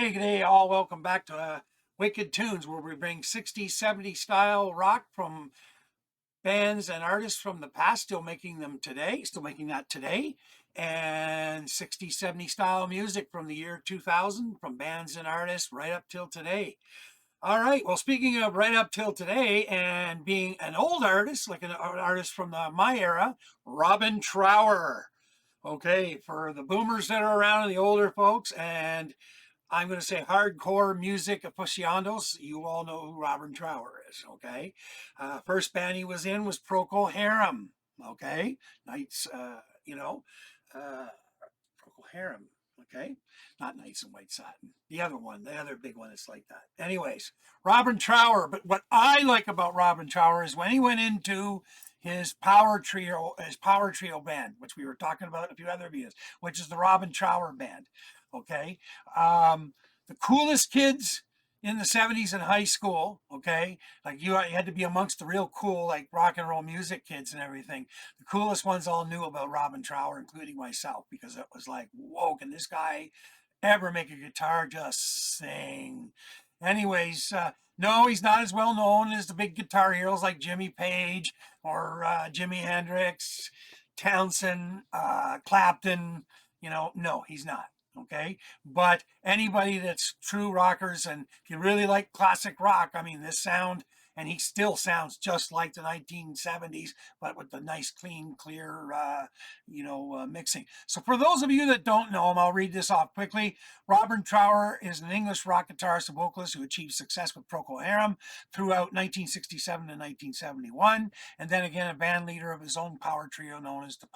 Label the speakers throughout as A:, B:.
A: Hey, g'day all. Welcome back to Wicked Tunes, where we bring 60s, 70s style rock from bands and artists from the past, still making that today, and 60s, 70s style music from the year 2000 from bands and artists right up till today. All right. Well, speaking of right up till today and being an old artist, like an artist from my era, Robin Trower. Okay, for the boomers that are around and the older folks, and I'm going to say hardcore music aficionados, you all know who Robin Trower is, okay? First band he was in was Procol Harum, okay? Knights, Procol Harum, okay? Not Knights in White Satin. The other one, the other big one is like that. Anyways, Robin Trower, but what I like about Robin Trower is when he went into his power trio band, which we were talking about in a few other videos, which is the Robin Trower Band. Okay. The coolest kids in the 70s in high school, okay, like you had to be amongst the real cool, like rock and roll music kids and everything. The coolest ones all knew about Robin Trower, including myself, because it was like, whoa, can this guy ever make a guitar just sing? Anyways, no, he's not as well known as the big guitar heroes like Jimmy Page or Jimi Hendrix, Townsend, Clapton. No, he's not. Okay, but anybody that's true rockers, and if you really like classic rock, I mean, this sound, and he still sounds just like the 1970s, but with the nice, clean, clear, mixing. So for those of you that don't know him, I'll read this off quickly. Robin Trower is an English rock guitarist and vocalist who achieved success with Procol Harum throughout 1967 to 1971, and then again a band leader of his own power trio known as the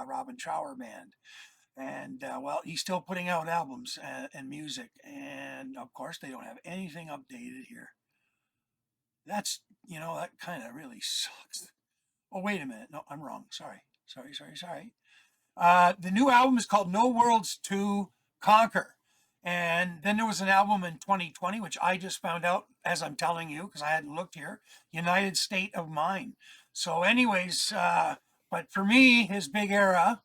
A: Robin Trower Band. And well, he's still putting out albums and music, and of course they don't have anything updated here. That kind of really sucks. Oh, wait a minute. No, I'm wrong. Sorry. The new album is called No Worlds to Conquer. And then there was an album in 2020, which I just found out as I'm telling you, because I hadn't looked here, United State of Mind. So anyways, but for me, his big era,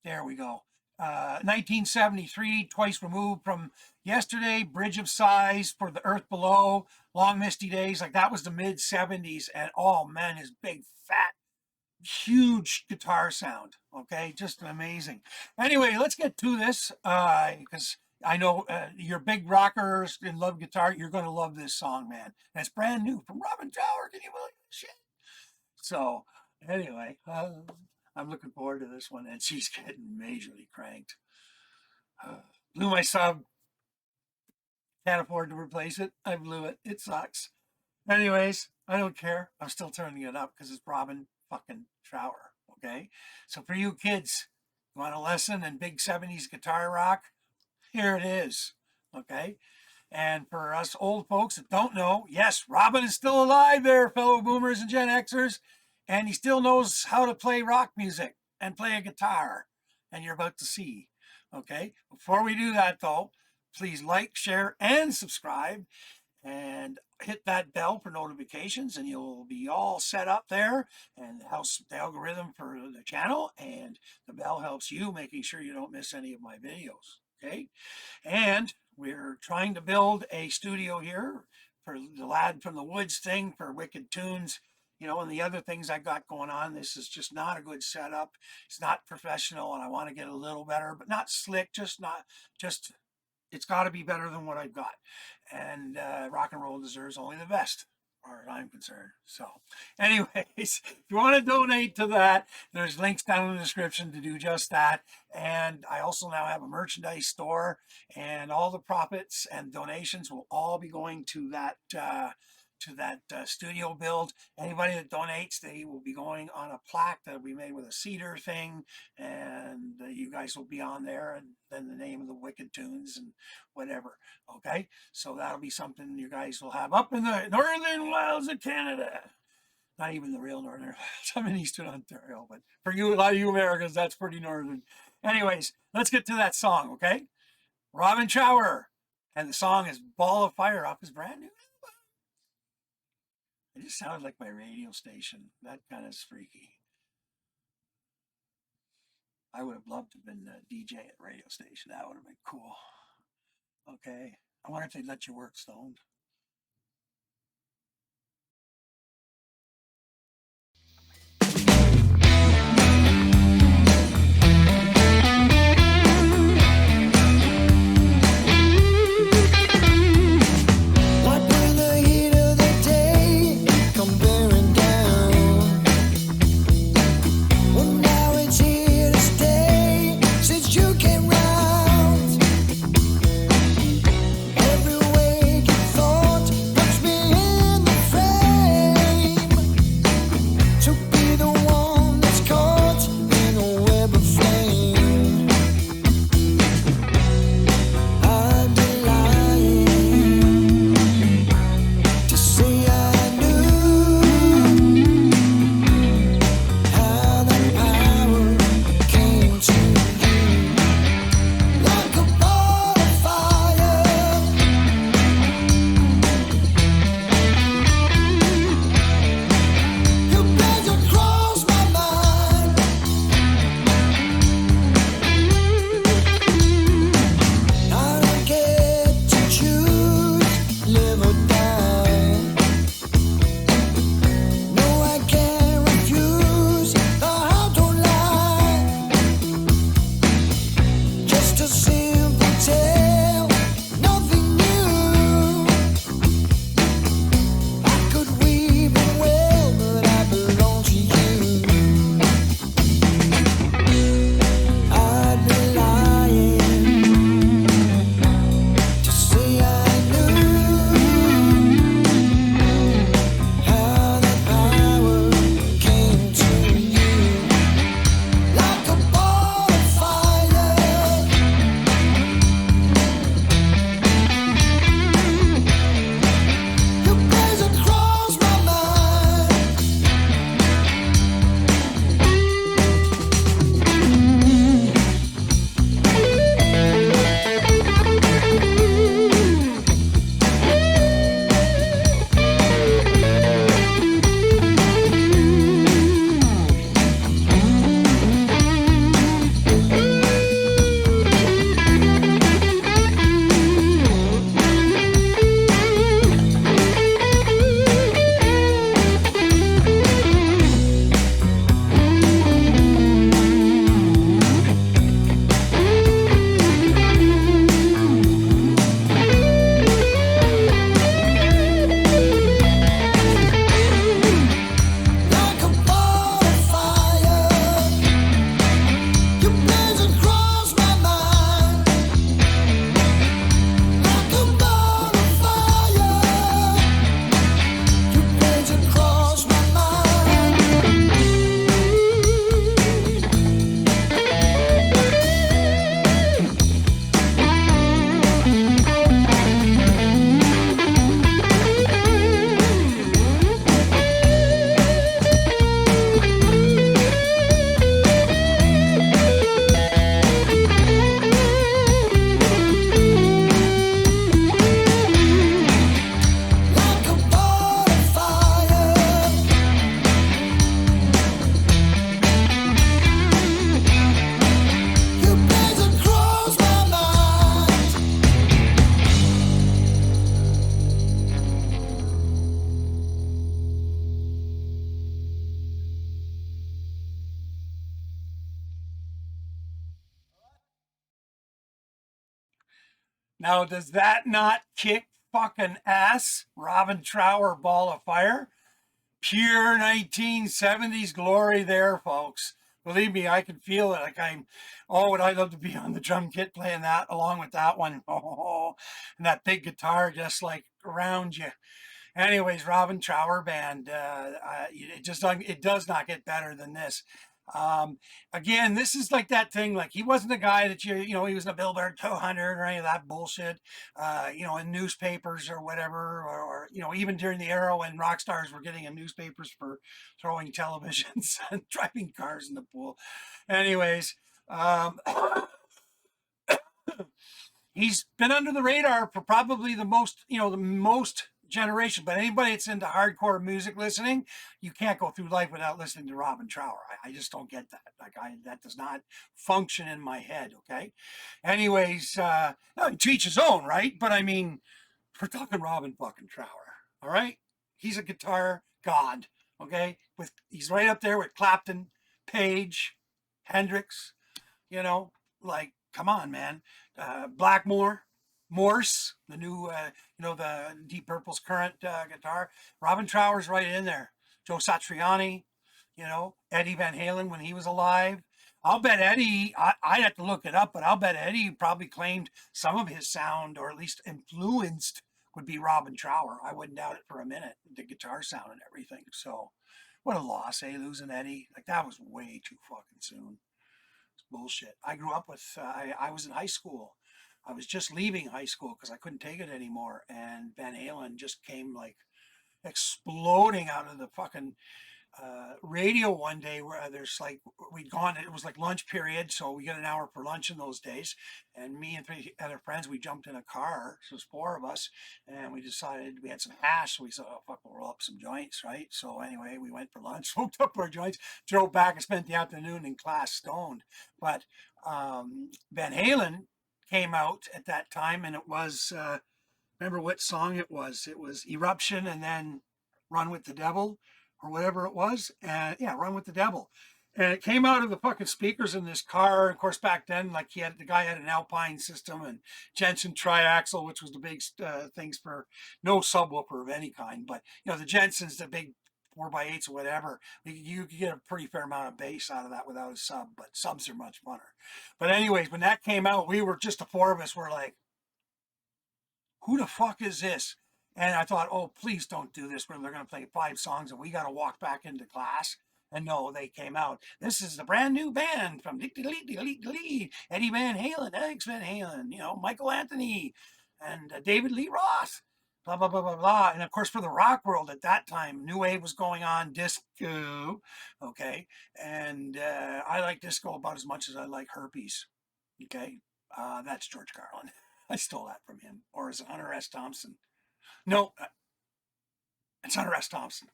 A: there we go. 1973, Twice Removed from Yesterday, Bridge of Sighs, For the Earth Below, Long Misty Days, like that was the mid 70s, and oh man, his big fat huge guitar sound. Okay, just amazing. Anyway, let's get to this because I know you're big rockers and love guitar. You're going to love this song, man. And it's brand new from Robin Trower. Can you believe this shit? So anyway, I'm looking forward to this one, and she's getting majorly cranked. Blew my sub. Can't afford to replace it. I blew it. It sucks. Anyways, I don't care. I'm still turning it up because it's Robin fucking Trower. Okay? So for you kids, you want a lesson in big 70s guitar rock? Here it is. Okay? And for us old folks that don't know, yes, Robin is still alive there, fellow boomers and Gen Xers, and he still knows how to play rock music and play a guitar. And you're about to see. Okay? Before we do that, though, please like, share, and subscribe. And hit that bell for notifications, and you'll be all set up there, and it helps the algorithm for the channel, and the bell helps you making sure you don't miss any of my videos. Okay, and we're trying to build a studio here for the Lad from the Woods thing for Wicked Tunes, and the other things I got going on. This is just not a good setup. It's not professional, and I want to get a little better, but not slick, just it's got to be better than what I've got. And rock and roll deserves only the best, as far as I'm concerned. So anyways, if you want to donate to that, there's links down in the description to do just that. And I also now have a merchandise store, and all the profits and donations will all be going to that studio build. Anybody that donates, they will be going on a plaque that will be made with a cedar thing, and you guys will be on there, and then the name of the Wicked Tunes and whatever. Okay, so that'll be something you guys will have up in the northern wilds of Canada. Not even the real northern wilds. I'm in eastern Ontario, but for you, a lot of you Americans, that's pretty northern. Anyways, let's get to that song. Okay, Robin Trower, and the song is Ball of Fire off his brand new. It just sounded like my radio station. That kind of freaky. I would have loved to have been a DJ at a radio station. That would have been cool. Okay. I wonder if they'd let you work stoned. Now, does that not kick fucking ass? Robin Trower, Ball of Fire. Pure 1970s glory there, folks. Believe me, I can feel it. Like oh, would I love to be on the drum kit playing that along with that one. Oh, and that big guitar just like around you. Anyways, Robin Trower Band. It does not get better than this. Um, Again, this is like that thing. Like he wasn't a guy that he was in a Billboard 200 or any of that bullshit. In newspapers or whatever, or even during the era when rock stars were getting in newspapers for throwing televisions and driving cars in the pool. Anyways, um, he's been under the radar for probably the most generation. But anybody that's into hardcore music listening, you can't go through life without listening to Robin Trower. I just don't get that. That does not function in my head. Okay. Anyways, no, to each his own, right? But I mean, we're talking Robin fucking Trower. All right. He's a guitar god. Okay. He's right up there with Clapton, Page, Hendrix. You know, like, come on, man. Blackmore, Morse, the new, the Deep Purple's current guitar. Robin Trower's right in there. Joe Satriani, Eddie Van Halen when he was alive. I'll bet Eddie, I'd have to look it up, but I'll bet Eddie probably claimed some of his sound, or at least influenced, would be Robin Trower. I wouldn't doubt it for a minute, the guitar sound and everything. So, what a loss, eh? Losing Eddie. Like, that was way too fucking soon. Bullshit. I grew up with, I was in high school. I was just leaving high school because I couldn't take it anymore. And Van Halen just came like exploding out of the fucking radio one day, where there's like, we'd gone, it was like lunch period. So we got an hour for lunch in those days. And me and 3 other friends, we jumped in a car. So there's 4 of us. And we decided we had some hash. So we said, oh, fuck, we'll roll up some joints, right? So anyway, we went for lunch, smoked up our joints, drove back and spent the afternoon in class stoned. But Van Halen came out at that time, and it was, remember what song it was? It was Eruption and then Run with the Devil, or whatever it was. And yeah, Run with the Devil. And it came out of the fucking speakers in this car. Of course, back then, like, the guy had an Alpine system and Jensen triaxle, which was the big things for no subwoofer of any kind. But, the Jensen's, the big 4x8s or whatever, you could get a pretty fair amount of bass out of that without a sub, but subs are much funner. But anyways, when that came out, we were just the 4 of us were like, who the fuck is this? And I thought, oh, please don't do this where they're going to play 5 songs and we got to walk back into class. And no, they came out. This is the brand new band from Eddie Van Halen, Alex Van Halen, Michael Anthony, and David Lee Roth, blah, blah, blah, blah, blah. And of course, for the rock world at that time, New Wave was going on, disco, okay? And I like disco about as much as I like herpes, okay? That's George Carlin. I stole that from him. Or is it Hunter S. Thompson? No, it's Hunter S. Thompson.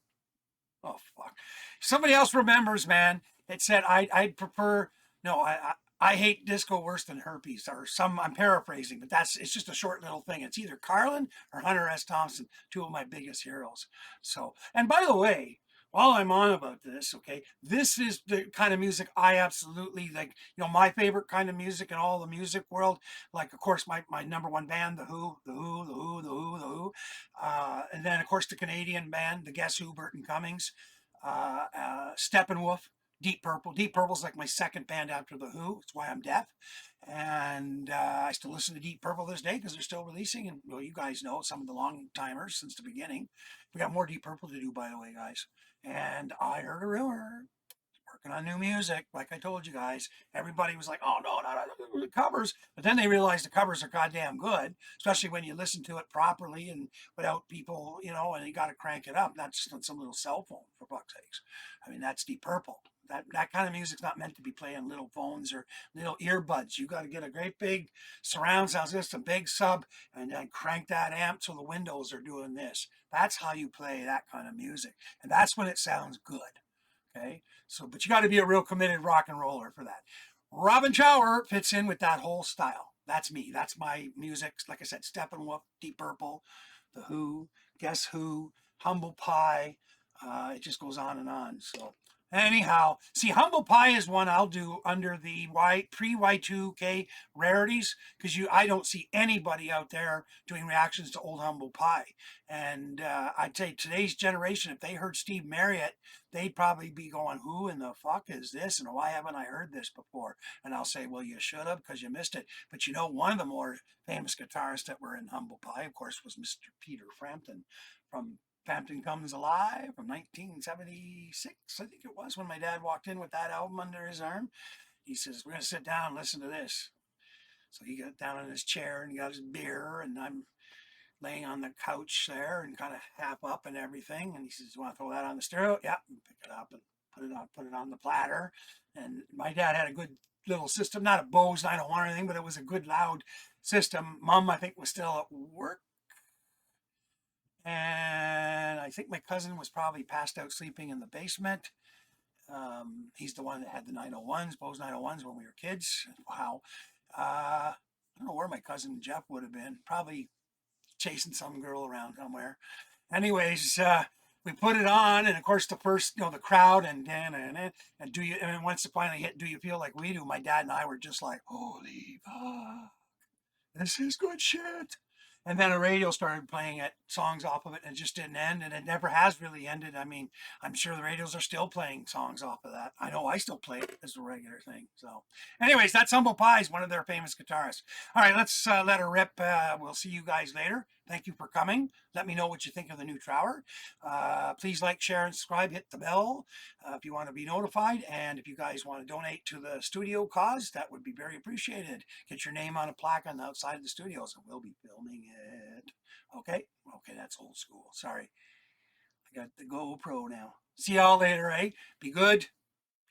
A: Oh, fuck. Somebody else remembers, man. It said, I'd prefer, no, I hate disco worse than herpes, or I'm paraphrasing, but it's just a short little thing. It's either Carlin or Hunter S. Thompson, 2 of my biggest heroes. So, and by the way, while I'm on about this, okay, this is the kind of music I absolutely like, my favorite kind of music in all the music world. Like, of course, my number one band, The Who, The Who, The Who, The Who, The Who. And then, of course, the Canadian band, the Guess Who, Burton Cummings, Steppenwolf, Deep Purple. Deep Purple's like my second band after The Who. It's why I'm deaf. And I still listen to Deep Purple this day because they're still releasing. And, well, you guys know some of the long timers since the beginning. We got more Deep Purple to do, by the way, guys. And I heard a rumor, working on new music, like I told you guys. Everybody was like, oh, no, the covers. But then they realized the covers are goddamn good, especially when you listen to it properly and without people, and you got to crank it up, not just on some little cell phone, for fuck's sakes. I mean, that's Deep Purple. That kind of music's not meant to be playing little phones or little earbuds. You got to get a great big surround sound system, big sub, and then crank that amp so the windows are doing this. That's how you play that kind of music. And that's when it sounds good. Okay? So, but you got to be a real committed rock and roller for that. Robin Trower fits in with that whole style. That's me. That's my music. Like I said, Steppenwolf, Deep Purple, The Who, Guess Who, Humble Pie. It just goes on and on. So, anyhow, see, Humble Pie is one I'll do under the pre-Y2K rarities, because I don't see anybody out there doing reactions to old Humble Pie. And I'd say today's generation, if they heard Steve Marriott, they'd probably be going, who in the fuck is this? And why haven't I heard this before? And I'll say, well, you should have, because you missed it. But one of the more famous guitarists that were in Humble Pie, of course, was Mr. Peter Frampton from Frampton Comes Alive from 1976, I think it was, when my dad walked in with that album under his arm. He says, we're going to sit down and listen to this. So he got down in his chair and he got his beer, and I'm laying on the couch there and kind of half up and everything. And he says, you want to throw that on the stereo? Yeah, and pick it up and put it on the platter. And my dad had a good little system, not a Bose 901 or anything, but it was a good loud system. Mom, I think, was still at work. And I think my cousin was probably passed out sleeping in the basement. He's the one that had the 901s, Bose 901s when we were kids. Wow. I don't know where my cousin Jeff would have been. Probably chasing some girl around somewhere. Anyways, we put it on, and of course the first, the crowd and do you, and once it finally hit, do you feel like we do? My dad and I were just like, holy fuck, this is good shit. And then a radio started playing it, songs off of it, and it just didn't end, and it never has really ended. I mean, I'm sure the radios are still playing songs off of that. I know I still play it as a regular thing. So, anyways, that's Humble Pie's one of their famous guitarists. All right, let's let her rip. We'll see you guys later. Thank you for coming. Let me know what you think of the new Trower. Please like, share, and subscribe. Hit the bell if you want to be notified. And if you guys want to donate to the studio cause, that would be very appreciated. Get your name on a plaque on the outside of the studios, and we'll be filming it. Okay? Okay, that's old school. Sorry. I got the GoPro now. See y'all later, eh? Be good.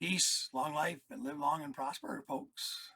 A: Peace, long life, and live long and prosper, folks.